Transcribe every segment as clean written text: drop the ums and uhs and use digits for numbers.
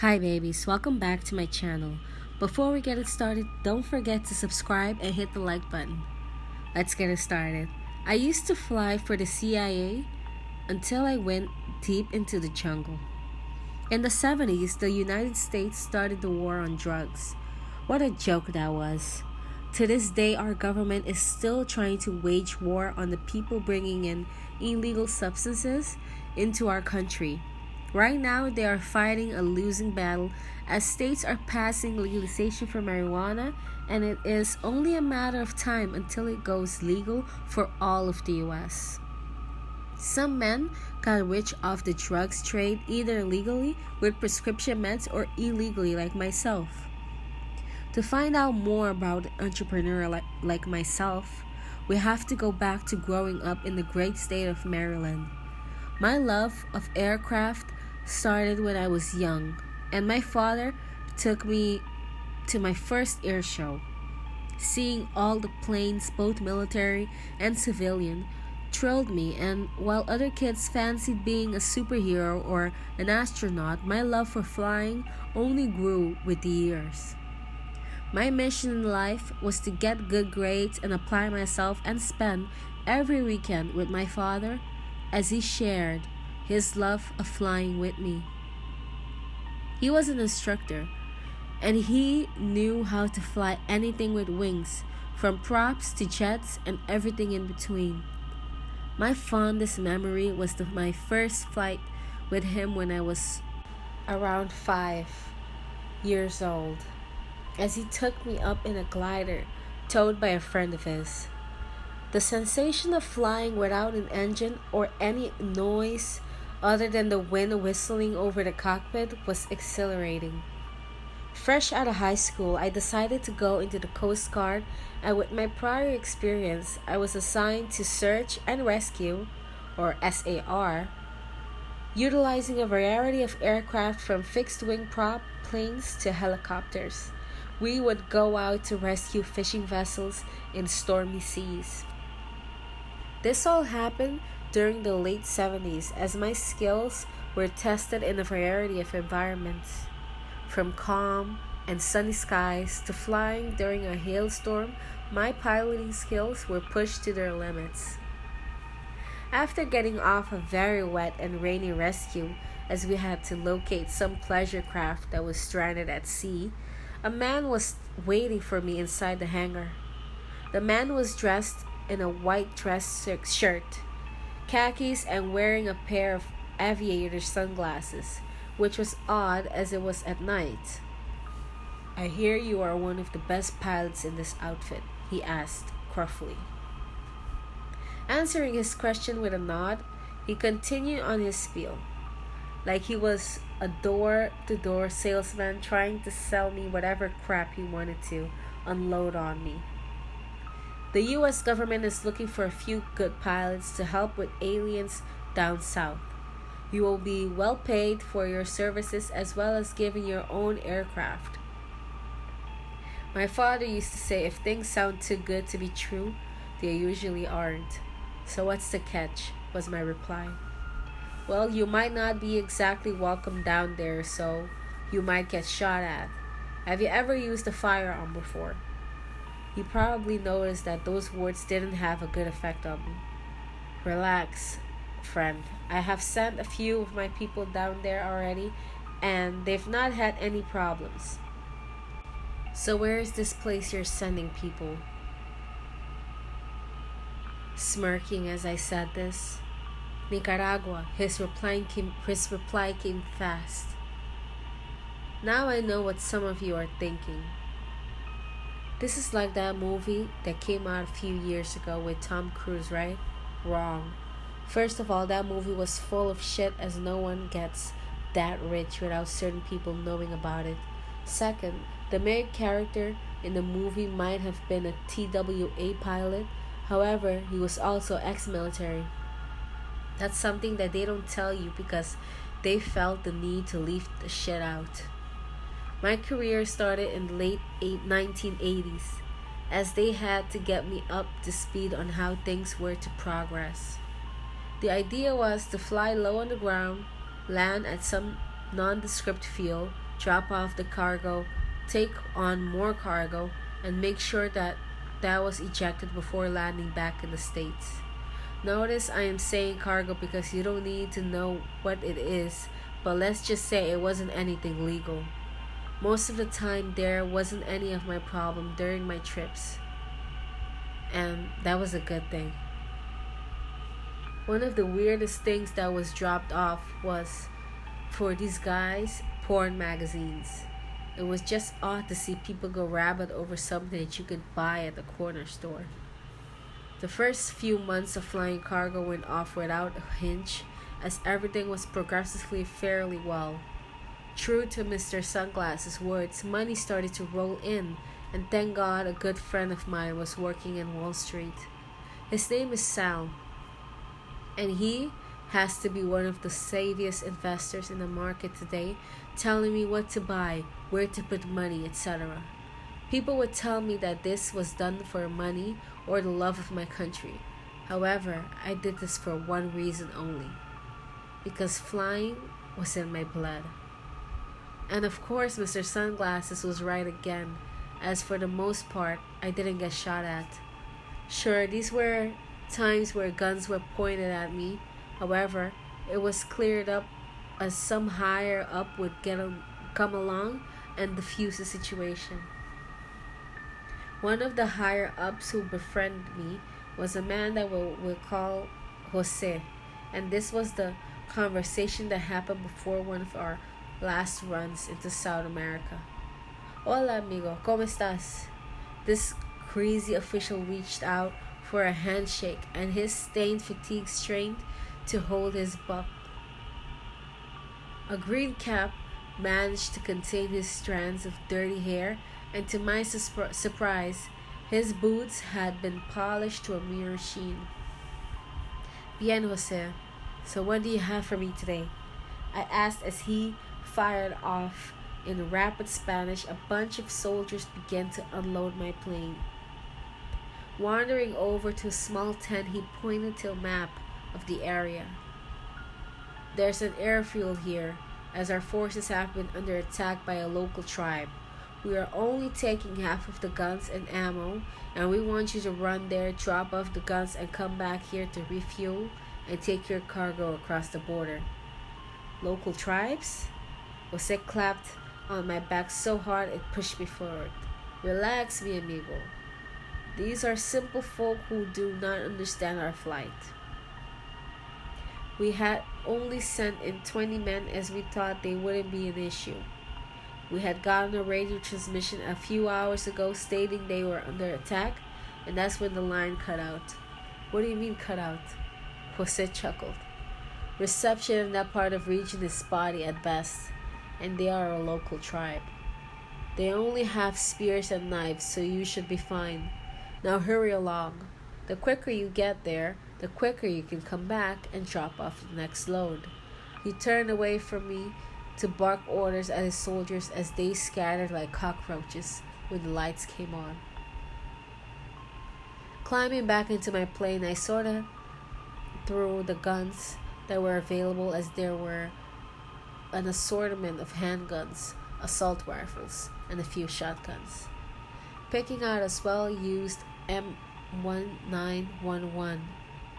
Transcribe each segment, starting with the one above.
Hi babies, welcome back to my channel. Before we get it started, don't forget to subscribe and hit the like button. Let's get it started. I used to fly for the CIA until I went deep into the jungle. In the 70s, the United States started the war on drugs. What a joke that was. To this day, our government is still trying to wage war on the people bringing in illegal substances into our country. Right now, they are fighting a losing battle as states are passing legalization for marijuana, and it is only a matter of time until it goes legal for all of the US. Some men got rich off the drugs trade either legally with prescription meds or illegally, like myself. To find out more about an entrepreneur like myself, we have to go back to growing up in the great state of Maryland. My love of aircraft started when I was young, and my father took me to my first air show. Seeing all the planes, both military and civilian, thrilled me, and while other kids fancied being a superhero or an astronaut, my love for flying only grew with the years. My mission in life was to get good grades and apply myself and spend every weekend with my father as he shared his love of flying with me. He was an instructor, and he knew how to fly anything with wings, from props to jets and everything in between. My fondest memory was my first flight with him when I was around 5 years old, as he took me up in a glider towed by a friend of his. The sensation of flying without an engine or any noise other than the wind whistling over the cockpit was exhilarating. Fresh out of high school, I decided to go into the Coast Guard, and with my prior experience, I was assigned to search and rescue, or SAR, utilizing a variety of aircraft from fixed-wing prop planes to helicopters. We would go out to rescue fishing vessels in stormy seas. This all happened during the late 70s as my skills were tested in a variety of environments, from calm and sunny skies to flying during a hailstorm. My piloting skills were pushed to their limits. After getting off a very wet and rainy rescue, as we had to locate some pleasure craft that was stranded at sea, a man was waiting for me inside the hangar. The man was dressed in a white dress shirt, khakis, and wearing a pair of aviator sunglasses, which was odd as it was at night. "I hear you are one of the best pilots in this outfit," he asked gruffly. Answering his question with a nod, he continued on his spiel, like he was a door-to-door salesman trying to sell me whatever crap he wanted to unload on me. "The US government is looking for a few good pilots to help with aliens down south. You will be well paid for your services as well as given your own aircraft." My father used to say if things sound too good to be true, they usually aren't. "So what's the catch?" was my reply. "Well, you might not be exactly welcome down there, so you might get shot at. Have you ever used a firearm before?" He probably noticed that those words didn't have a good effect on me. "Relax, friend. I have sent a few of my people down there already, and they've not had any problems." "So where is this place you're sending people?" Smirking as I said this. "Nicaragua." His reply came fast. Now I know what some of you are thinking. This is like that movie that came out a few years ago with Tom Cruise, right? Wrong. First of all, that movie was full of shit as no one gets that rich without certain people knowing about it. Second, the main character in the movie might have been a TWA pilot. However, he was also ex-military. That's something that they don't tell you because they felt the need to leave the shit out. My career started in the late 1980s, as they had to get me up to speed on how things were to progress. The idea was to fly low on the ground, land at some nondescript field, drop off the cargo, take on more cargo, and make sure that that was ejected before landing back in the States. Notice I am saying cargo because you don't need to know what it is, but let's just say it wasn't anything legal. Most of the time, there wasn't any of my problem during my trips, and that was a good thing. One of the weirdest things that was dropped off was, for these guys, porn magazines. It was just odd to see people go rabid over something that you could buy at the corner store. The first few months of flying cargo went off without a hitch, as everything was progressively fairly well. True to Mr. Sunglass's words, money started to roll in, and thank God a good friend of mine was working in Wall Street. His name is Sal, and he has to be one of the savviest investors in the market today, telling me what to buy, where to put money, etc. People would tell me that this was done for money or the love of my country. However, I did this for one reason only: because flying was in my blood. And of course, Mr. Sunglasses was right again, as for the most part, I didn't get shot at. Sure, these were times where guns were pointed at me. However, it was cleared up as some higher up would come along and defuse the situation. One of the higher ups who befriended me was a man that we'll call Jose, and this was the conversation that happened before one of our last runs into South America. Hola amigo, ¿cómo estás? This crazy official reached out for a handshake, and his stained fatigue strained to hold his buck. A green cap managed to contain his strands of dirty hair, and to my surprise, his boots had been polished to a mirror sheen. Bien, Jose. So what do you have for me today? I asked as he fired off in rapid Spanish. A bunch of soldiers began to unload my plane. Wandering over to a small tent, he pointed to a map of the area. There's an airfield here, as our forces have been under attack by a local tribe. We are only taking half of the guns and ammo, and we want you to run there, drop off the guns, and come back here to refuel and take your cargo across the border. Local tribes? Jose clapped on my back so hard it pushed me forward. Relax, mi amigo. These are simple folk who do not understand our flight. We had only sent in 20 men as we thought they wouldn't be an issue. We had gotten a radio transmission a few hours ago stating they were under attack, and that's when the line cut out. What do you mean cut out? Jose chuckled. Reception in that part of region is spotty at best, and they are a local tribe. They only have spears and knives, so you should be fine. Now hurry along. The quicker you get there, the quicker you can come back and drop off the next load. He turned away from me to bark orders at his soldiers as they scattered like cockroaches when the lights came on. Climbing back into my plane, I sorted through the guns that were available, as there were an assortment of handguns, assault rifles, and a few shotguns. Picking out a well-used M1911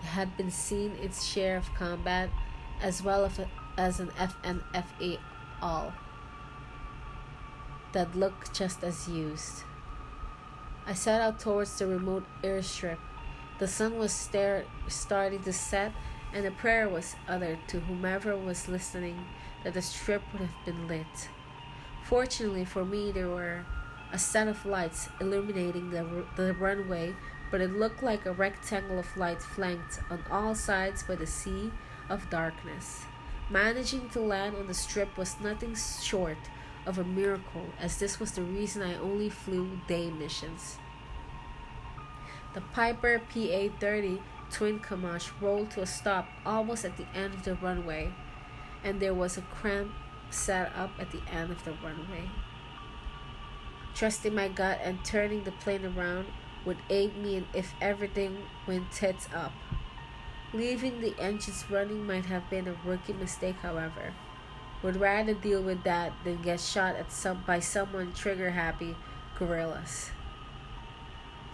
that had been seen its share of combat, as well as an FNFA all that looked just as used. I set out towards the remote airstrip. The sun was starting to set, and a prayer was uttered to whomever was listening that the strip would have been lit. Fortunately for me, there were a set of lights illuminating the runway, but it looked like a rectangle of light flanked on all sides by the sea of darkness. Managing to land on the strip was nothing short of a miracle, as this was the reason I only flew day missions. The Piper PA-30 twin Camash rolled to a stop almost at the end of the runway, and there was a cramp set up at the end of the runway. Trusting my gut and turning the plane around would aid me if everything went tits up. Leaving the engines running might have been a rookie mistake, however. Would rather deal with that than get shot at by someone trigger happy guerrillas.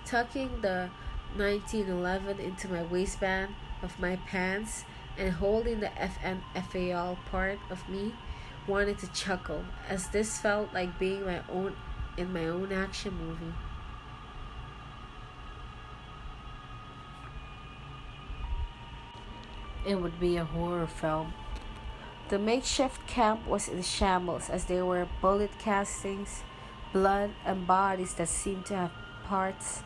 Tucking the 1911 into my waistband of my pants and holding the FNFAL part of me wanted to chuckle, as this felt like being in my own action movie. It would be a horror film. The makeshift camp was in shambles, as there were bullet castings, blood, and bodies that seemed to have parts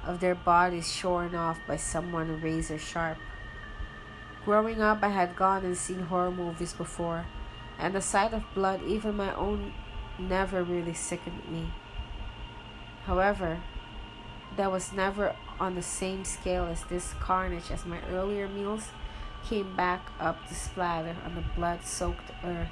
of their bodies shorn off by someone razor sharp. Growing up, I had gone and seen horror movies before, and the sight of blood, even my own, never really sickened me. However, that was never on the same scale as this carnage, as my earlier meals came back up to splatter on the blood-soaked earth.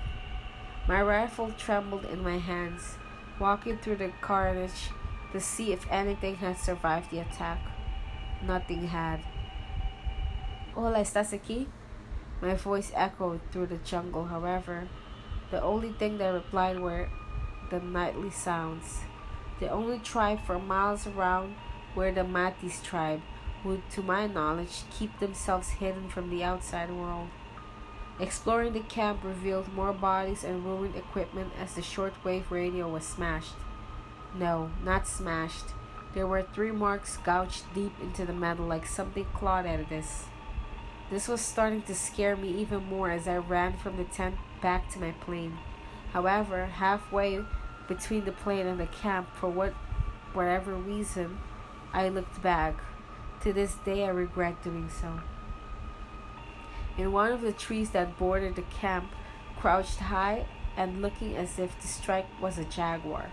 My rifle trembled in my hands, walking through the carnage to see if anything had survived the attack. Nothing had. Hola, ¿estás aquí? My voice echoed through the jungle. However, the only thing that replied were the nightly sounds. The only tribe for miles around were the Matis tribe, who, to my knowledge, keep themselves hidden from the outside world. Exploring the camp revealed more bodies and ruined equipment as the shortwave radio was smashed. No, not smashed. There were 3 marks gouged deep into the metal like something clawed at this. This was starting to scare me even more as I ran from the tent back to my plane. However, halfway between the plane and the camp, for whatever reason, I looked back. To this day, I regret doing so. In one of the trees that bordered the camp, crouched high and looking as if to strike, was a jaguar.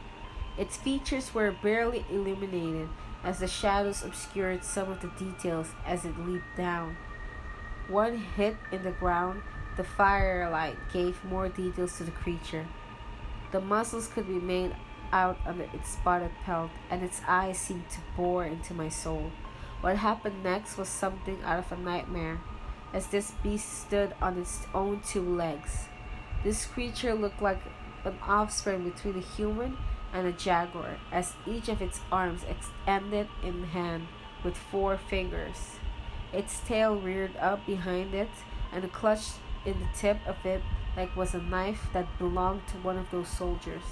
Its features were barely illuminated, as the shadows obscured some of the details as it leaped down. One hit in the ground, the firelight gave more details to the creature. The muscles could be made out under its spotted pelt, and its eyes seemed to bore into my soul. What happened next was something out of a nightmare, as this beast stood on its own 2 legs. This creature looked like an offspring between a human and a jaguar, as each of its arms ended in hand with 4 fingers. Its tail reared up behind it, and clutched in the tip of it like was a knife that belonged to one of those soldiers.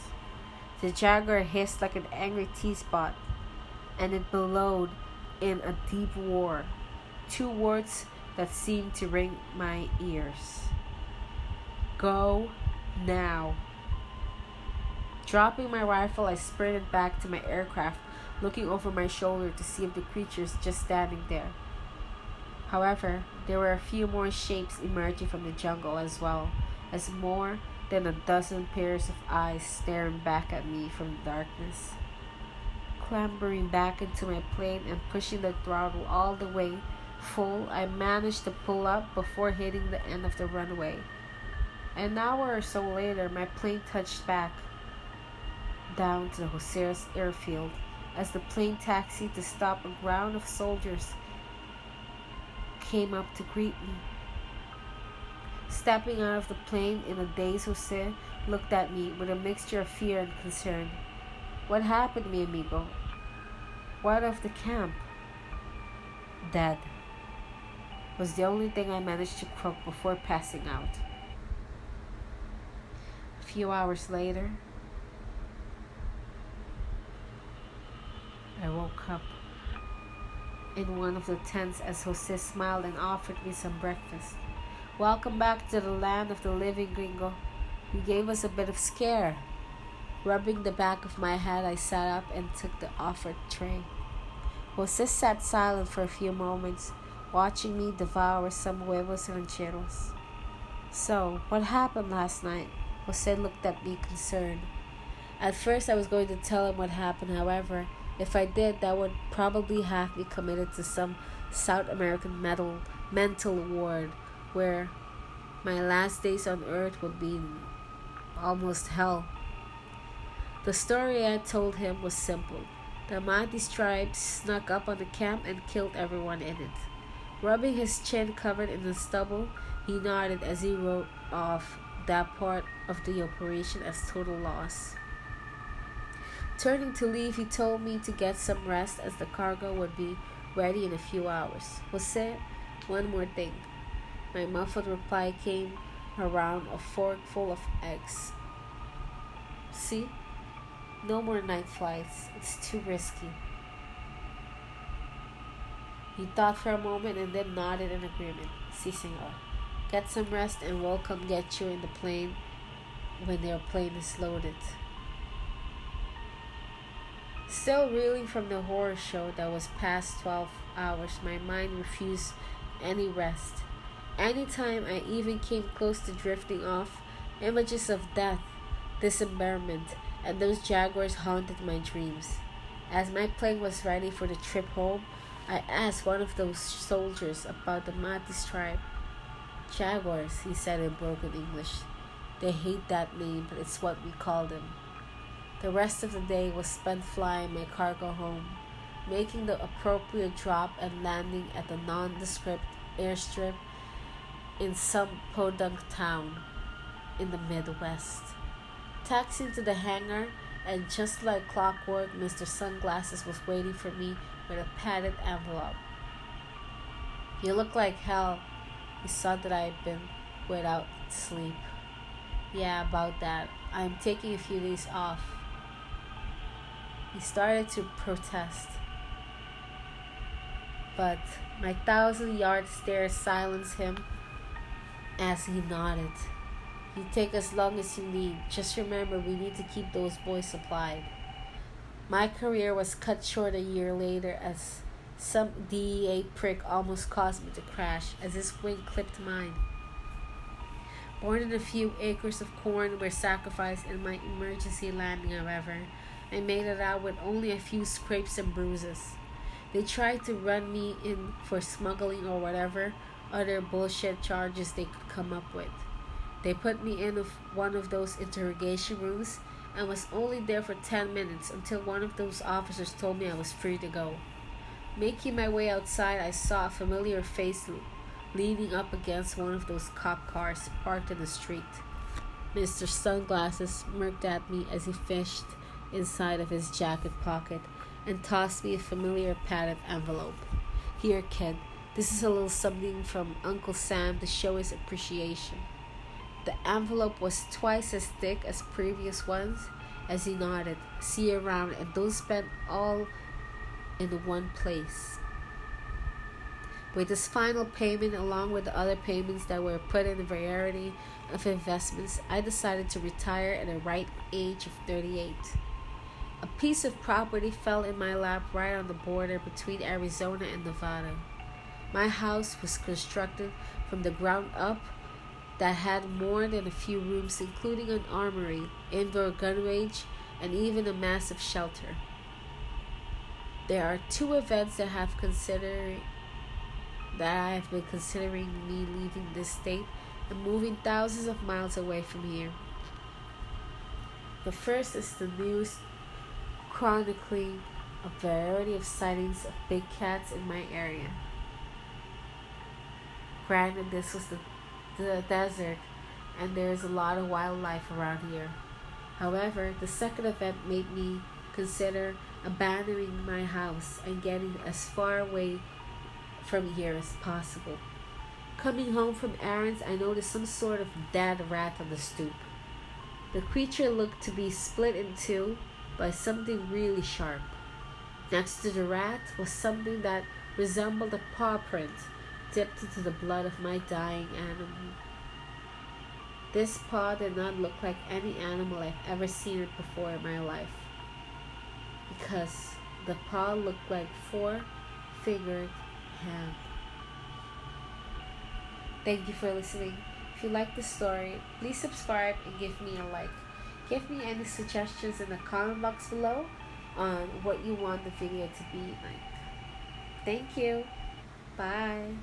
The jaguar hissed like an angry teapot, and it bellowed in a deep roar, 2 words that seemed to ring my ears. Go now. Dropping my rifle, I sprinted back to my aircraft, looking over my shoulder to see if the creature's just standing there. However, there were a few more shapes emerging from the jungle, as well as more than a dozen pairs of eyes staring back at me from the darkness. Clambering back into my plane and pushing the throttle all the way full, I managed to pull up before hitting the end of the runway. An hour or so later, my plane touched back down to the Joseras airfield. As the plane taxied to stop, a ground of soldiers came up to greet me. Stepping out of the plane in a daze, Jose looked at me with a mixture of fear and concern. What happened, mi amigo? What of the camp? Dead, was the only thing I managed to croak before passing out. A few hours later, I woke up in one of the tents as Jose smiled and offered me some breakfast. Welcome back to the land of the living, gringo. You gave us a bit of scare. Rubbing the back of my head, I sat up and took the offered tray. Jose sat silent for a few moments, watching me devour some huevos rancheros. So, what happened last night? Jose looked at me concerned. At first, I was going to tell him what happened. However, if I did, that would probably have me committed to some South American mental ward, where my last days on earth would be almost hell. The story I told him was simple. The Matis tribe snuck up on the camp and killed everyone in it. Rubbing his chin covered in the stubble, he nodded as he wrote off that part of the operation as total loss. Turning to leave, he told me to get some rest as the cargo would be ready in a few hours. Jose, one more thing. My muffled reply came around a fork full of eggs. See? No more night flights. It's too risky. He thought for a moment and then nodded in agreement. Si, senor. Get some rest and we'll come get you in the plane when their plane is loaded. Still reeling from the horror show that was past 12 hours, my mind refused any rest. Anytime I even came close to drifting off, images of death, dismemberment, and those jaguars haunted my dreams. As my plane was ready for the trip home, I asked one of those soldiers about the Matis tribe. Jaguars, he said in broken English. They hate that name, but it's what we call them. The rest of the day was spent flying my cargo home, making the appropriate drop and landing at the nondescript airstrip in some podunk town in the Midwest. Taxiing to the hangar, and just like clockwork, Mr. Sunglasses was waiting for me with a padded envelope. You look like hell. He saw that I had been without sleep. Yeah, about that. I'm taking a few days off. He started to protest, but my 1,000-yard stare silenced him as he nodded. You take as long as you need. Just remember, we need to keep those boys supplied. My career was cut short a year later as some DEA prick almost caused me to crash as his wing clipped mine. More than a few acres of corn were sacrificed in my emergency landing, however. I made it out with only a few scrapes and bruises. They tried to run me in for smuggling or whatever other bullshit charges they could come up with. They put me in one of those interrogation rooms and was only there for 10 minutes until one of those officers told me I was free to go. Making my way outside, I saw a familiar face leaning up against one of those cop cars parked in the street. Mr. Sunglasses smirked at me as he fished inside of his jacket pocket and tossed me a familiar padded envelope. Here, kid, this is a little something from Uncle Sam to show his appreciation. The envelope was twice as thick as previous ones. As he nodded, see you around and don't spend all in one place. With this final payment, along with the other payments that were put in a variety of investments, I decided to retire at the ripe age of 38. A piece of property fell in my lap right on the border between Arizona and Nevada. My house was constructed from the ground up that had more than a few rooms, including an armory, indoor gun range, and even a massive shelter. There are two events that I have been considering me leaving this state and moving thousands of miles away from here. The first is the news chronicling a variety of sightings of big cats in my area. Granted, this was the desert and there is a lot of wildlife around here. However, the second event made me consider abandoning my house and getting as far away from here as possible. Coming home from errands, I noticed some sort of dead rat on the stoop. The creature looked to be split in two by something really sharp. Next to the rat was something that resembled a paw print dipped into the blood of my dying animal. This paw did not look like any animal I've ever seen it before in my life, because the paw looked like four-fingered hand. Thank you for listening. If you like this story, please subscribe and give me a like. Give me any suggestions in the comment box below on what you want the video to be like. Thank you. Bye.